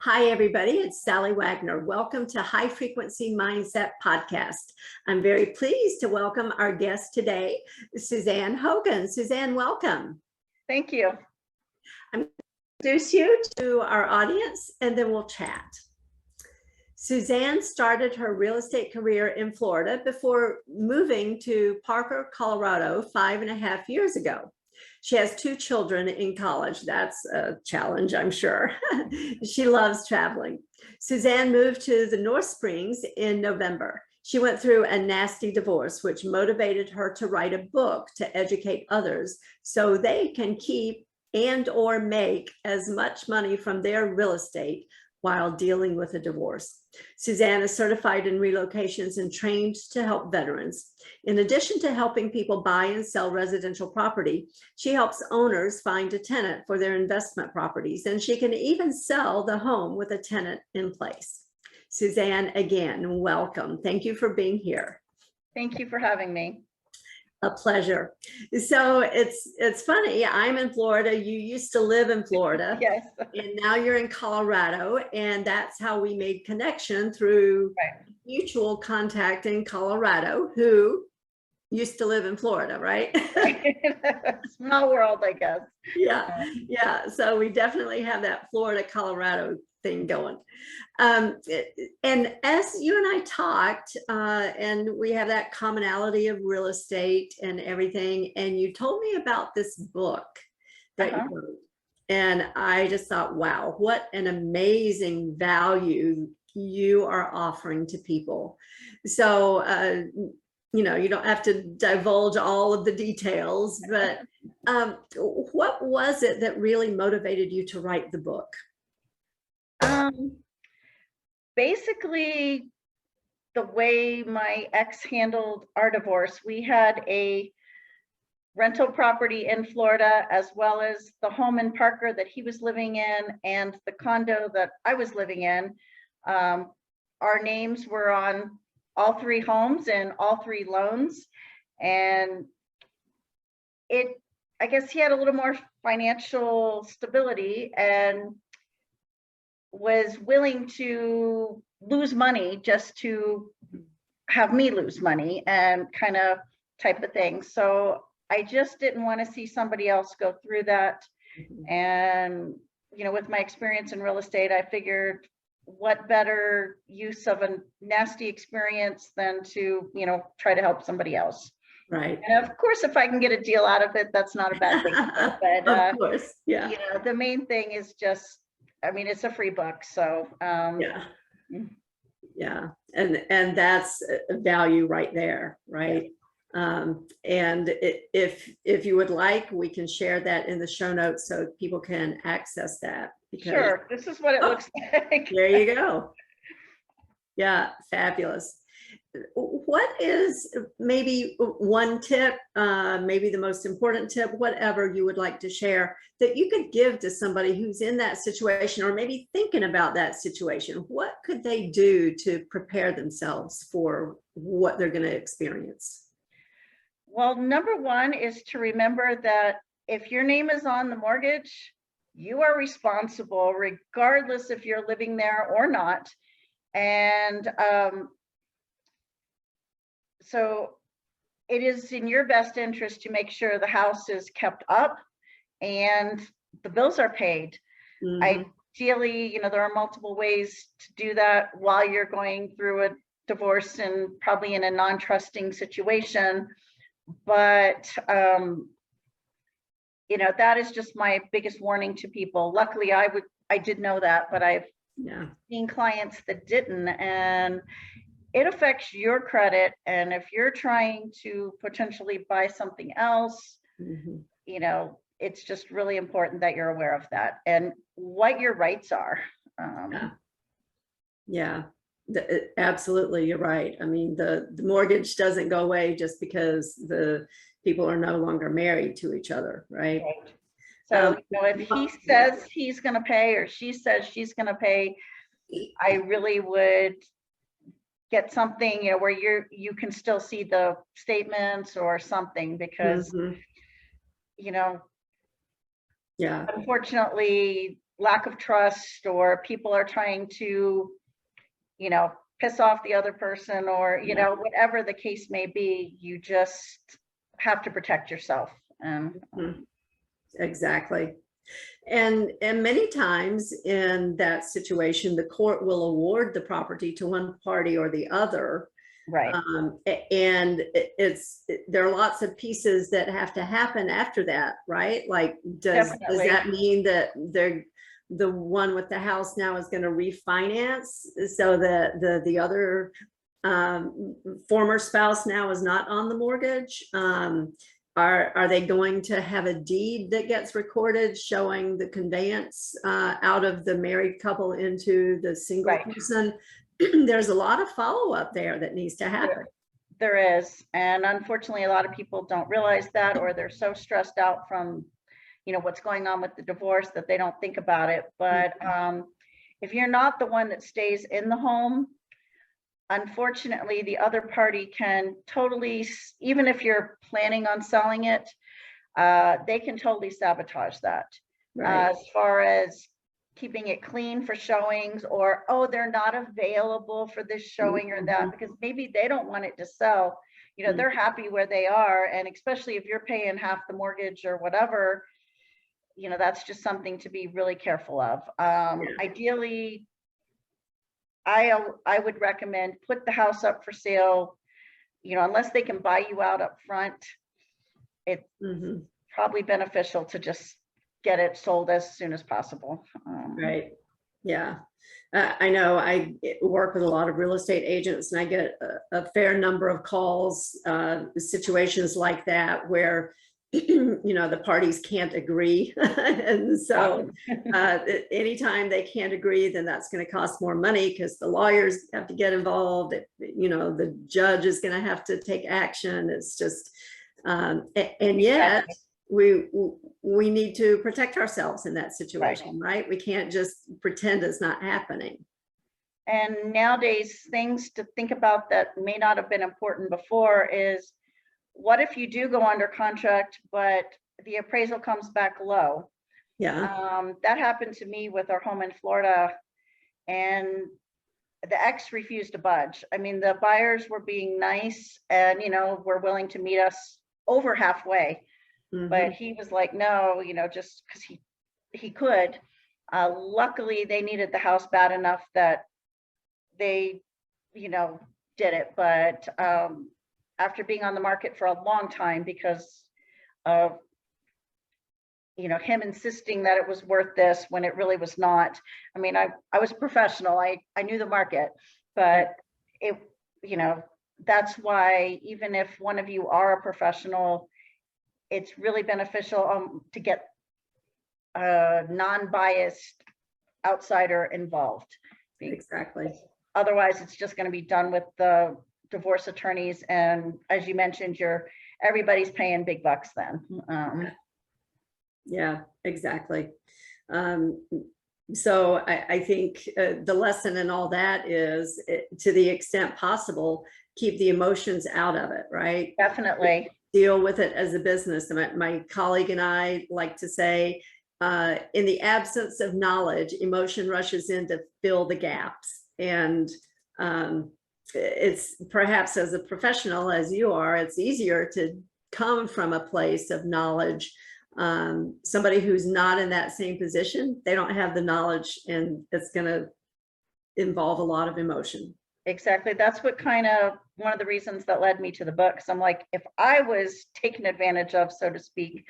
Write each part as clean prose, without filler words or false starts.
Hi, everybody. It's Sally Wagner. Welcome to High Frequency Mindset Podcast. I'm very pleased to welcome our guest today, Suzanne Hogan. Suzanne, welcome. Thank you. I'm going to introduce you to our audience and then we'll chat. Suzanne started her real estate career in Florida before moving to Parker, Colorado 5.5 years ago. She has 2 children in college. That's a challenge, I'm sure. She loves traveling. Suzanne moved to the North Springs in November. She went through a nasty divorce, which motivated her to write a book to educate others so they can keep and or make as much money from their real estate while dealing with a divorce. Suzanne is certified in relocations and trained to help veterans. In addition to helping people buy and sell residential property, she helps owners find a tenant for their investment properties, and she can even sell the home with a tenant in place. Suzanne, again, welcome. Thank you for being here. Thank you for having me. A pleasure. So it's funny. I'm in Florida. You used to live in Florida. Yes. And now you're in Colorado. And that's how we made connection through mutual contact in Colorado, who used to live in Florida, right? Small world, I guess. Yeah. So we definitely have that Florida, Colorado thing going. And as you and I talked, and we have that commonality of real estate and everything, and you told me about this book that you wrote, and I just thought, wow, what an amazing value you are offering to people. So, you know, you don't have to divulge all of the details, but what was it that really motivated you to write the book? Basically, the way my ex handled our divorce, we had a rental property in Florida, as well as the home in Parker that he was living in and the condo that I was living in. Our names were on all 3 homes and all 3 loans. And I guess he had a little more financial stability and was willing to lose money just to have me lose money and kind of type of thing. So I just didn't want to see somebody else go through that. And, you know, with my experience in real estate, I figured what better use of a nasty experience than to, you know, try to help somebody else. Right. And of course, if I can get a deal out of it, that's not a bad thing. But of course, yeah. You know, the main thing is just, I mean, it's a free book, so yeah, and that's a value right there, right? And if you would like, we can share that in the show notes so people can access that. Because, sure, this is what it looks like. There you go. Yeah, fabulous. What is maybe one tip, maybe the most important tip, whatever you would like to share, that you could give to somebody who's in that situation or maybe thinking about that situation? What could they do to prepare themselves for what they're going to experience? Well, number one is to remember that if your name is on the mortgage, you are responsible regardless if you're living there or not. And so it is in your best interest to make sure the house is kept up and the bills are paid. Ideally, you know, there are multiple ways to do that while you're going through a divorce and probably in a non-trusting situation. But, you know, that is just my biggest warning to people. Luckily, I did know that, but I've seen clients that didn't, and it affects your credit. And if you're trying to potentially buy something else, you know, it's just really important that you're aware of that and what your rights are. Absolutely, you're right. I mean, the mortgage doesn't go away just because the people are no longer married to each other, right? So, you know, if he says he's going to pay or she says she's going to pay, I really would get something, you know, where you can still see the statements or something, because you know, unfortunately lack of trust, or people are trying to, you know, piss off the other person, or, you know, whatever the case may be, you just have to protect yourself. Exactly. And many times in that situation, the court will award the property to one party or the other. Right. And there are lots of pieces that have to happen after that, right? Like, does that mean that the one with the house now is going to refinance so that the other former spouse now is not on the mortgage? Are they going to have a deed that gets recorded showing the conveyance out of the married couple into the single person? There's a lot of follow-up there that needs to happen. There is. And unfortunately, a lot of people don't realize that, or they're so stressed out from, you know, what's going on with the divorce that they don't think about it. But if you're not the one that stays in the home, unfortunately, the other party can totally, even if you're planning on selling it, they can totally sabotage that. As far as keeping it clean for showings, or, oh, they're not available for this showing or that, because maybe they don't want it to sell. You know, they're happy where they are. And especially if you're paying half the mortgage or whatever, you know, that's just something to be really careful of. Ideally, I would recommend put the house up for sale, you know, unless they can buy you out up front. It's probably beneficial to just get it sold as soon as possible. Right. Yeah. I know I work with a lot of real estate agents, and I get a fair number of calls, situations like that where you know, the parties can't agree. And so anytime they can't agree, then that's going to cost more money because the lawyers have to get involved. You know, the judge is going to have to take action. It's just, and yet we need to protect ourselves in that situation, right? We can't just pretend it's not happening. And nowadays, things to think about that may not have been important before is, what if you do go under contract, but the appraisal comes back low? That happened to me with our home in Florida, and the ex refused to budge. I mean, the buyers were being nice and, you know, were willing to meet us over halfway, but he was like, no, you know, just because he could. Luckily, they needed the house bad enough that they, you know, did it. But after being on the market for a long time because of, you know, him insisting that it was worth this when it really was not. I mean, I was professional. I knew the market, but it, you know, that's why even if one of you are a professional, it's really beneficial to get a non-biased outsider involved. Exactly. Otherwise, it's just going to be done with the divorce attorneys, and as you mentioned, everybody's paying big bucks then. Yeah, exactly. So I think the lesson in all that is, to the extent possible, keep the emotions out of it, right? Definitely. Deal with it as a business. My colleague and I like to say, in the absence of knowledge, emotion rushes in to fill the gaps. And it's perhaps, as a professional as you are, it's easier to come from a place of knowledge. Somebody who's not in that same position, they don't have the knowledge, and it's going to involve a lot of emotion. Exactly. That's what kind of one of the reasons that led me to the book. So I'm like, if I was taken advantage of, so to speak,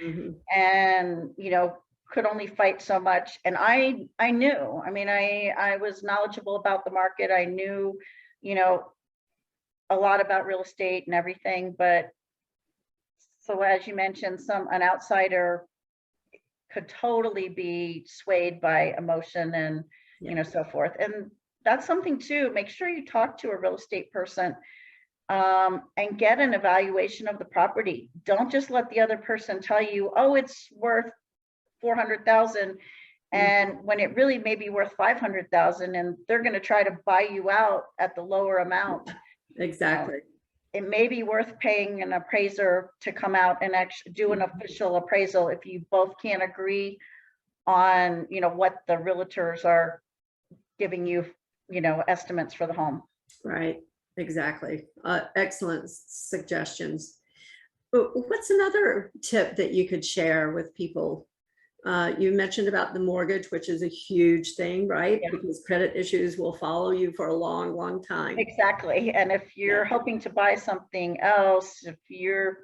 and, you know, could only fight so much. And I knew, I mean, I was knowledgeable about the market. I knew, you know, a lot about real estate and everything. But so as you mentioned, an outsider could totally be swayed by emotion and, you know, so forth. And that's something too, make sure you talk to a real estate person and get an evaluation of the property. Don't just let the other person tell you, oh, it's worth 400,000. And when it really may be worth 500,000, and they're going to try to buy you out at the lower amount. Exactly. It may be worth paying an appraiser to come out and actually do an official appraisal if you both can't agree on, what the realtors are giving you, estimates for the home. Right, exactly. Excellent suggestions. What's another tip that you could share with people? You mentioned about the mortgage, which is a huge thing, right? Yeah. Because credit issues will follow you for a long, long time. Exactly. And if you're hoping to buy something else, if you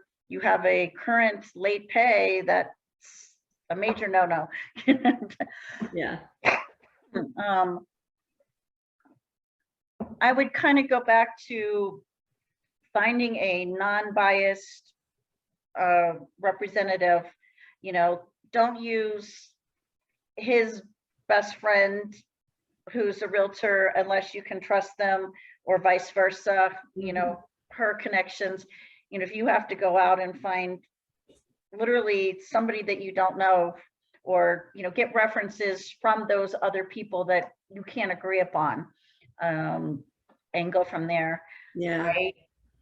have a current late pay, that's a major no-no. Yeah. I would kind of go back to finding a non-biased representative. Don't use his best friend who's a realtor unless you can trust them, or vice versa. Her connections. If you have to go out and find literally somebody that you don't know, or get references from those other people that you can't agree upon, and go from there. Yeah.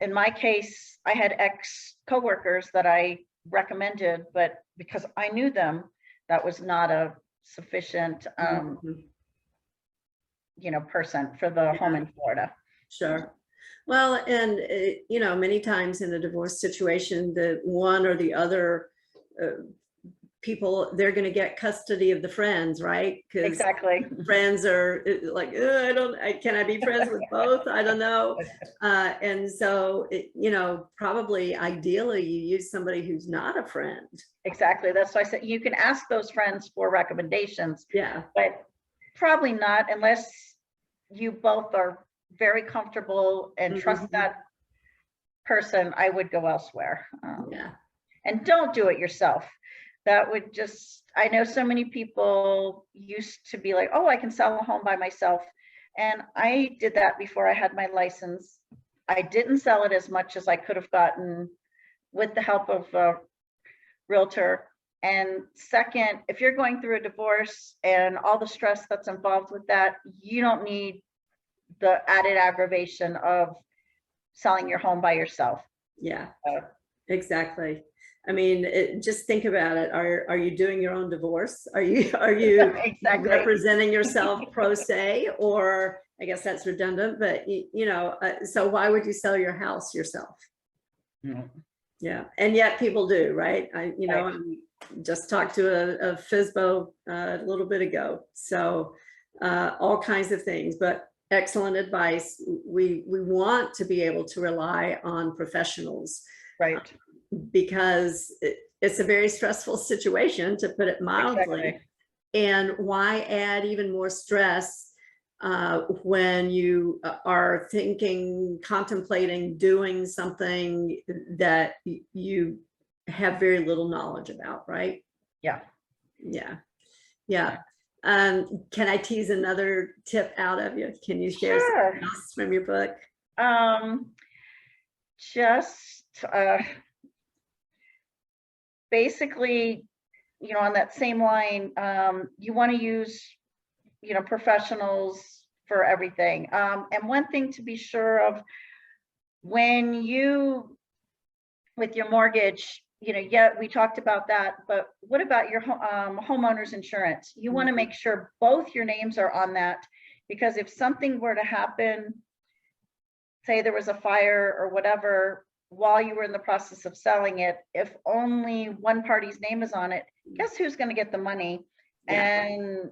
In my case, I had ex coworkers that I recommended, but because I knew them, that was not a sufficient person for the home in Florida. Sure. Well, and many times in a divorce situation, the one or the other people, they're going to get custody of the friends, right? Because Exactly. friends are like, can I be friends with both? I don't know. And so, probably ideally you use somebody who's not a friend. Exactly. That's why I said you can ask those friends for recommendations. Yeah. But probably not unless you both are very comfortable and trust that person. I would go elsewhere. Yeah. And don't do it yourself. That would just, I know so many people used to be like, oh, I can sell a home by myself. And I did that before I had my license. I didn't sell it as much as I could have gotten with the help of a realtor. And second, if you're going through a divorce and all the stress that's involved with that, you don't need the added aggravation of selling your home by yourself. Yeah, exactly. I mean, just think about it. Are you doing your own divorce? Are you Exactly. representing yourself pro se? Or I guess that's redundant, but so why would you sell your house yourself? Yeah, and yet people do, right? I just talked to a FSBO a little bit ago. So all kinds of things, but excellent advice. We want to be able to rely on professionals, right? Because it's a very stressful situation, to put it mildly. Exactly. And why add even more stress when you are contemplating doing something that you have very little knowledge about, right? Yeah. Yeah. Yeah. Can I tease another tip out of you? Can you share something else from your book? Just basically, on that same line, you want to use, professionals for everything. And one thing to be sure of, when with your mortgage, we talked about that, but what about your homeowner's insurance? You want to make sure both your names are on that, because if something were to happen, say there was a fire or whatever, while you were in the process of selling it, if only one party's name is on it, guess who's going to get the money? Yeah. And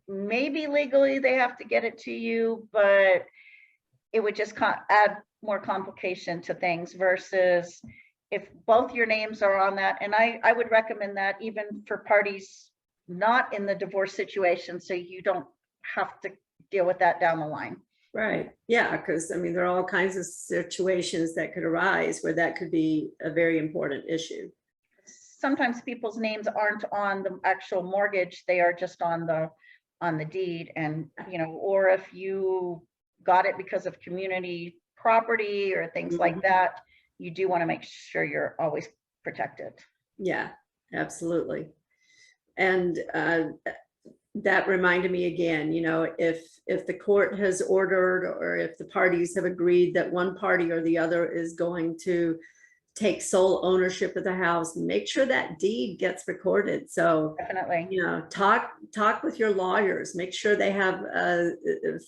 maybe legally they have to get it to you, but it would just add more complication to things, versus if both your names are on that. And I would recommend that even for parties not in the divorce situation, so you don't have to deal with that down the line. Right. Yeah, because there are all kinds of situations that could arise where that could be a very important issue. Sometimes people's names aren't on the actual mortgage, they are just on the deed. And or if you got it because of community property or things like that, you do want to make sure you're always protected. Yeah, absolutely. And that reminded me again, if the court has ordered, or if the parties have agreed that one party or the other is going to take sole ownership of the house, make sure that deed gets recorded. So, Definitely. you know, talk with your lawyers, make sure they have a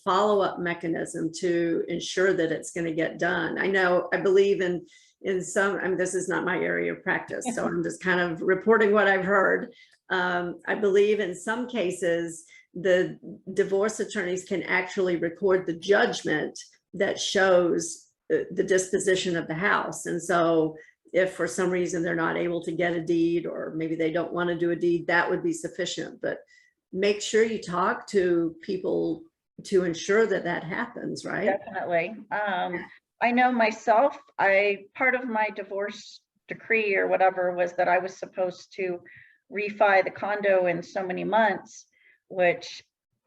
follow-up mechanism to ensure that it's going to get done. I believe in some, I mean, this is not my area of practice, so I'm just kind of reporting what I've heard. I believe in some cases, the divorce attorneys can actually record the judgment that shows the disposition of the house. And so if for some reason they're not able to get a deed, or maybe they don't want to do a deed, that would be sufficient. But make sure you talk to people to ensure that that happens, right? Definitely. I know myself, part of my divorce decree or whatever was that I was supposed to refi the condo in so many months, which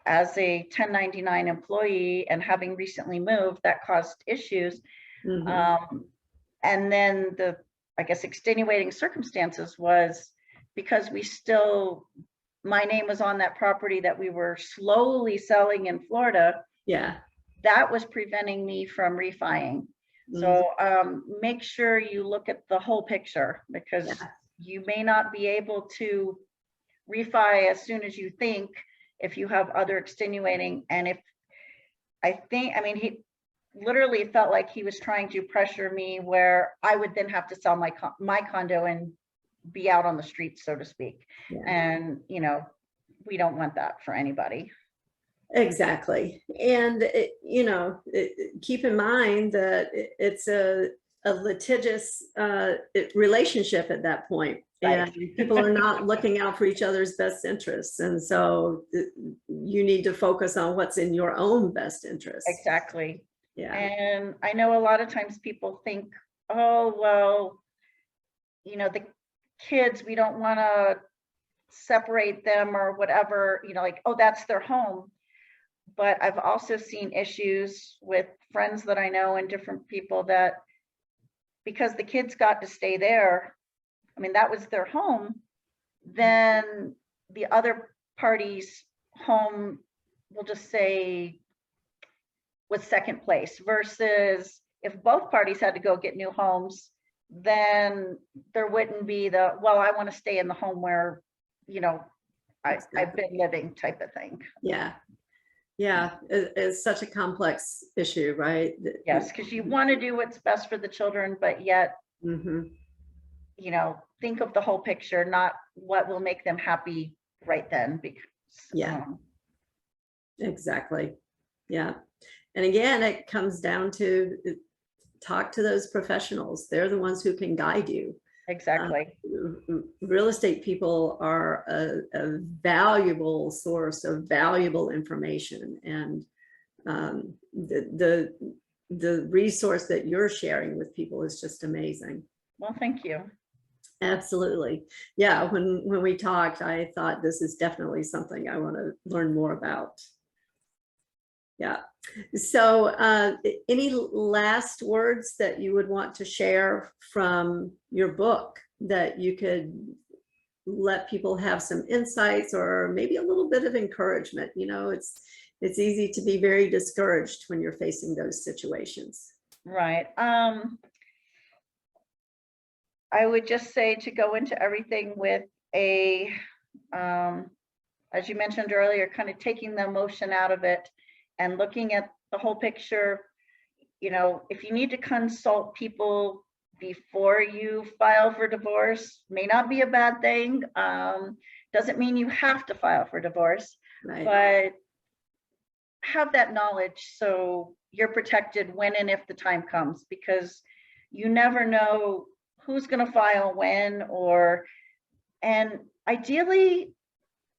as a 1099 employee and having recently moved, that caused issues. Mm-hmm. And then I guess, extenuating circumstances was because my name was on that property that we were slowly selling in Florida. Yeah. That was preventing me from refining. Mm-hmm. So make sure you look at the whole picture, because you may not be able to refi as soon as you think if you have other extenuating. And he literally felt like he was trying to pressure me where I would then have to sell my condo and be out on the streets, so to speak. Yeah. And, you know, we don't want that for anybody. Exactly. And, keep in mind that it's a litigious relationship at that point. Right. And people are not looking out for each other's best interests. And so you need to focus on what's in your own best interest. Exactly. Yeah. And I know a lot of times people think, oh, well, you know, the kids, we don't want to separate them or whatever, you know, like, oh, that's their home. But I've also seen issues with friends that I know and different people that because the kids got to stay there, I mean, that was their home, then the other party's home, we'll just say, was second place, versus if both parties had to go get new homes, then there wouldn't be well, I want to stay in the home where, you know, I've been living type of thing. Yeah. Yeah, it's such a complex issue, right? Yes, because you want to do what's best for the children, but yet, mm-hmm. you know, think of the whole picture, not what will make them happy right then. Because exactly. Yeah. And again, it comes down to talk to those professionals. They're the ones who can guide you. Exactly. Real estate people are a valuable source of valuable information, and the resource that you're sharing with people is just amazing. Well, thank you. Absolutely. Yeah. When we talked, I thought this is definitely something I want to learn more about. Yeah. So any last words that you would want to share from your book that you could let people have some insights or maybe a little bit of encouragement? You know, it's easy to be very discouraged when you're facing those situations. Right. I would just say to go into everything with as you mentioned earlier, kind of taking the emotion out of it and looking at the whole picture. You know, if you need to consult people before you file for divorce, may not be a bad thing. Doesn't mean you have to file for divorce, right. But have that knowledge so you're protected when and if the time comes, because you never know who's going to file when, and ideally,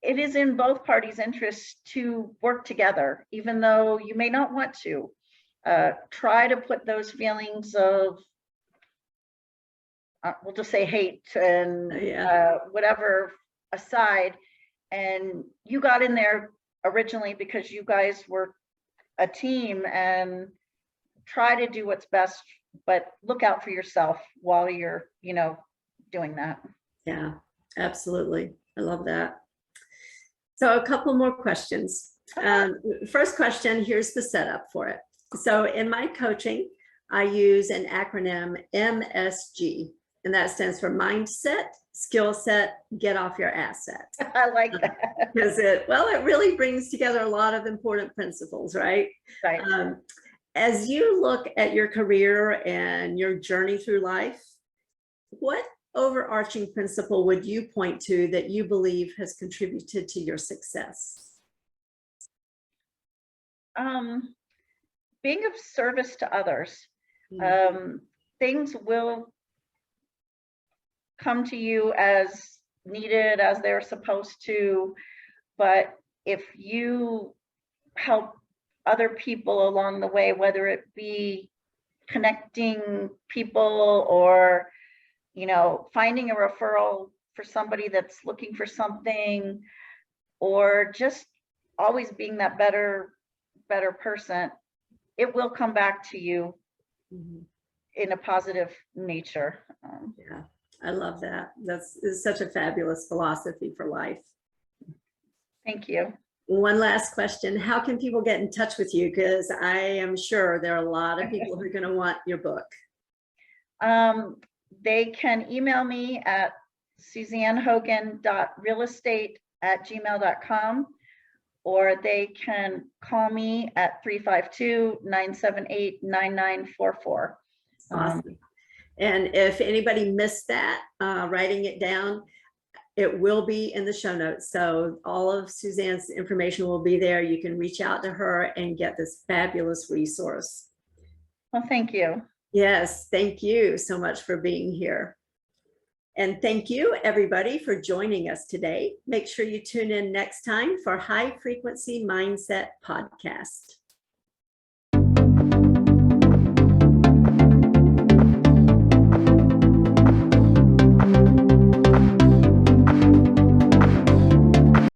it is in both parties' interests to work together, even though you may not want to. Try to put those feelings of, we'll just say hate and whatever aside. And you got in there originally because you guys were a team, and try to do what's best, but look out for yourself while you're, you know, doing that. Yeah, absolutely. I love that. So a couple more questions. First question, here's the setup for it. So in my coaching, I use an acronym MSG. And that stands for mindset, skill set, get off your asset. I like that. Because it really brings together a lot of important principles, right? Right. As you look at your career and your journey through life, what overarching principle would you point to that you believe has contributed to your success? Being of service to others. Things will come to you as needed, as they're supposed to, but if you help other people along the way, whether it be connecting people or, you know, finding a referral for somebody that's looking for something, or just always being that better person, it will come back to you in a positive nature. Yeah, I love that. That's such a fabulous philosophy for life. Thank you. One last question. How can people get in touch with you? Because I am sure there are a lot of people who are going to want your book. They can email me at suzannehogan.realestate@gmail.com, or they can call me at 352-978-9944. Awesome. And if anybody missed that, writing it down, it will be in the show notes. So all of Suzanne's information will be there. You can reach out to her and get this fabulous resource. Well, thank you. Yes, thank you so much for being here. And thank you, everybody, for joining us today. Make sure you tune in next time for High Frequency Mindset Podcast.